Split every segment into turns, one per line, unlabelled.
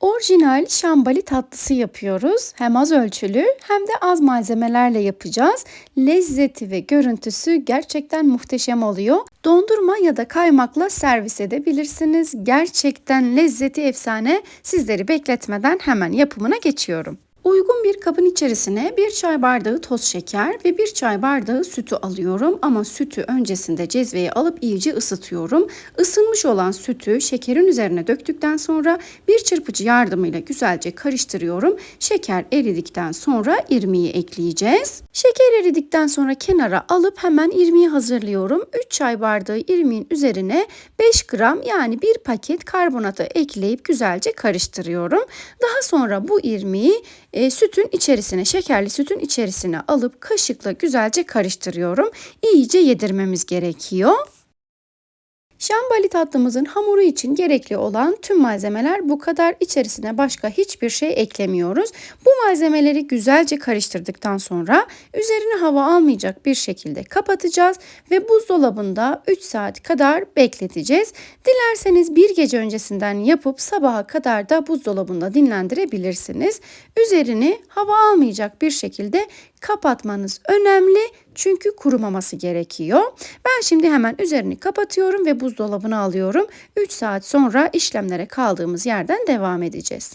Orijinal şambali tatlısı yapıyoruz. Hem az ölçülü hem de az malzemelerle yapacağız. Lezzeti ve görüntüsü gerçekten muhteşem oluyor. Dondurma ya da kaymakla servis edebilirsiniz. Gerçekten lezzeti efsane. Sizleri bekletmeden hemen yapımına geçiyorum. Uygun bir kabın içerisine 1 çay bardağı toz şeker ve 1 çay bardağı sütü alıyorum. Ama sütü öncesinde cezveye alıp iyice ısıtıyorum. Isınmış olan sütü şekerin üzerine döktükten sonra bir çırpıcı yardımıyla güzelce karıştırıyorum. Şeker eridikten sonra irmiği ekleyeceğiz. Şeker eridikten sonra kenara alıp hemen irmiği hazırlıyorum. 3 çay bardağı irmiğin üzerine 5 gram yani 1 paket karbonatı ekleyip güzelce karıştırıyorum. Daha sonra bu irmiği sütün içerisine, şekerli sütün içerisine alıp kaşıkla güzelce karıştırıyorum. İyice yedirmemiz gerekiyor. Şambali tatlımızın hamuru için gerekli olan tüm malzemeler bu kadar. İçerisine başka hiçbir şey eklemiyoruz. Bu malzemeleri güzelce karıştırdıktan sonra üzerine hava almayacak bir şekilde kapatacağız ve buzdolabında 3 saat kadar bekleteceğiz. Dilerseniz bir gece öncesinden yapıp sabaha kadar da buzdolabında dinlendirebilirsiniz. Üzerini hava almayacak bir şekilde kapatmanız önemli çünkü kurumaması gerekiyor. Ben şimdi hemen üzerini kapatıyorum ve buzdolabına alıyorum. 3 saat sonra işlemlere kaldığımız yerden devam edeceğiz.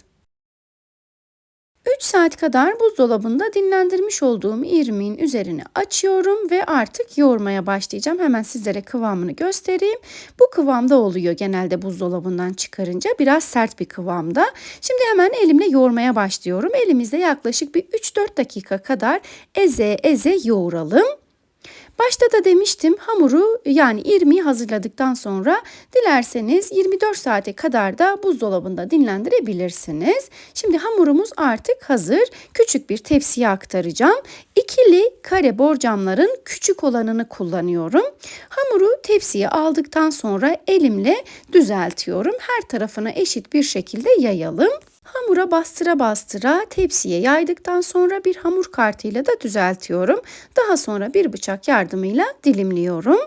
3 saat kadar buzdolabında dinlendirmiş olduğum irmiğin üzerine açıyorum ve artık yoğurmaya başlayacağım. Hemen sizlere kıvamını göstereyim. Bu kıvamda oluyor genelde buzdolabından çıkarınca. Biraz sert bir kıvamda. Şimdi hemen elimle yoğurmaya başlıyorum. Elimizde yaklaşık bir 3-4 dakika kadar eze eze yoğuralım. Başta da demiştim hamuru yani irmiği hazırladıktan sonra dilerseniz 24 saate kadar da buzdolabında dinlendirebilirsiniz. Şimdi hamurumuz artık hazır. Küçük bir tepsiye aktaracağım. İkili kare borcamların küçük olanını kullanıyorum. Hamuru tepsiye aldıktan sonra elimle düzeltiyorum. Her tarafına eşit bir şekilde yayalım. Hamura bastıra bastıra tepsiye yaydıktan sonra bir hamur kartıyla da düzeltiyorum. Daha sonra bir bıçak yardımıyla dilimliyorum.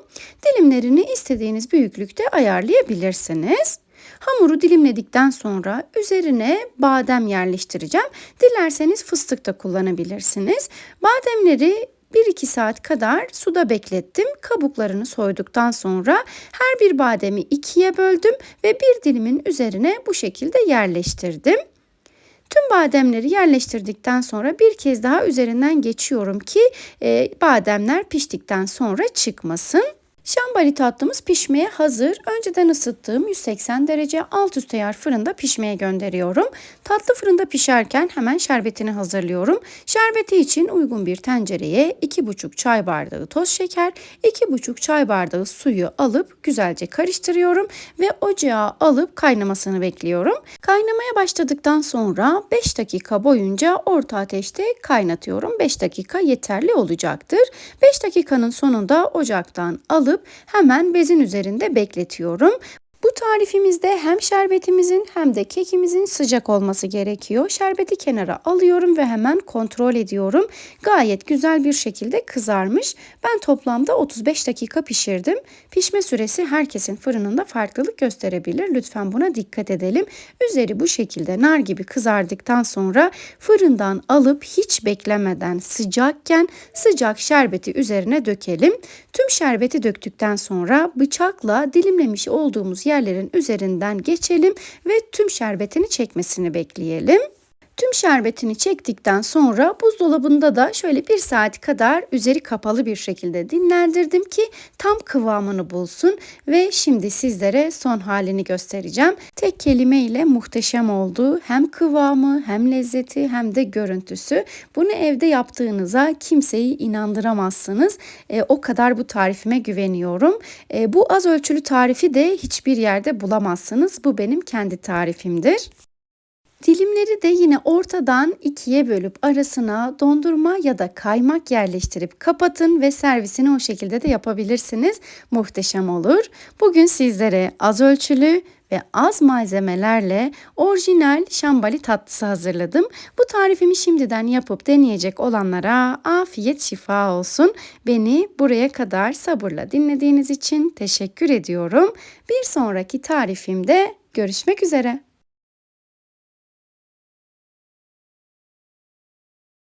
Dilimlerini istediğiniz büyüklükte ayarlayabilirsiniz. Hamuru dilimledikten sonra üzerine badem yerleştireceğim. Dilerseniz fıstık da kullanabilirsiniz. Bademleri 1-2 saat kadar suda beklettim. Kabuklarını soyduktan sonra her bir bademi ikiye böldüm ve bir dilimin üzerine bu şekilde yerleştirdim. Tüm bademleri yerleştirdikten sonra bir kez daha üzerinden geçiyorum ki bademler piştikten sonra çıkmasın. Şambali tatlımız pişmeye hazır. Önceden ısıttığım 180 derece alt üst ayar fırında pişmeye gönderiyorum. Tatlı fırında pişerken hemen şerbetini hazırlıyorum. Şerbeti için uygun bir tencereye 2,5 çay bardağı toz şeker, 2,5 çay bardağı suyu alıp güzelce karıştırıyorum ve ocağa alıp kaynamasını bekliyorum. Kaynamaya başladıktan sonra 5 dakika boyunca orta ateşte kaynatıyorum. 5 dakika yeterli olacaktır. 5 dakikanın sonunda ocaktan alıp hemen bezin üzerinde bekletiyorum. Bu tarifimizde hem şerbetimizin hem de kekimizin sıcak olması gerekiyor. Şerbeti kenara alıyorum ve hemen kontrol ediyorum. Gayet güzel bir şekilde kızarmış. Ben toplamda 35 dakika pişirdim. Pişme süresi herkesin fırınında farklılık gösterebilir. Lütfen buna dikkat edelim. Üzeri bu şekilde nar gibi kızardıktan sonra fırından alıp hiç beklemeden sıcakken sıcak şerbeti üzerine dökelim. Tüm şerbeti döktükten sonra bıçakla dilimlemiş olduğumuz yerlerin üzerinden geçelim ve tüm şerbetini çekmesini bekleyelim. Tüm şerbetini çektikten sonra buzdolabında da şöyle 1 saat kadar üzeri kapalı bir şekilde dinlendirdim ki tam kıvamını bulsun ve şimdi sizlere son halini göstereceğim. Tek kelimeyle muhteşem oldu. Hem kıvamı hem lezzeti hem de görüntüsü. Bunu evde yaptığınıza kimseyi inandıramazsınız. O kadar bu tarifime güveniyorum. Bu az ölçülü tarifi de hiçbir yerde bulamazsınız. Bu benim kendi tarifimdir. Dilimleri de yine ortadan ikiye bölüp arasına dondurma ya da kaymak yerleştirip kapatın ve servisini o şekilde de yapabilirsiniz. Muhteşem olur. Bugün sizlere az ölçülü ve az malzemelerle orijinal şambali tatlısı hazırladım. Bu tarifimi şimdiden yapıp deneyecek olanlara afiyet şifa olsun. Beni buraya kadar sabırla dinlediğiniz için teşekkür ediyorum. Bir sonraki tarifimde görüşmek üzere.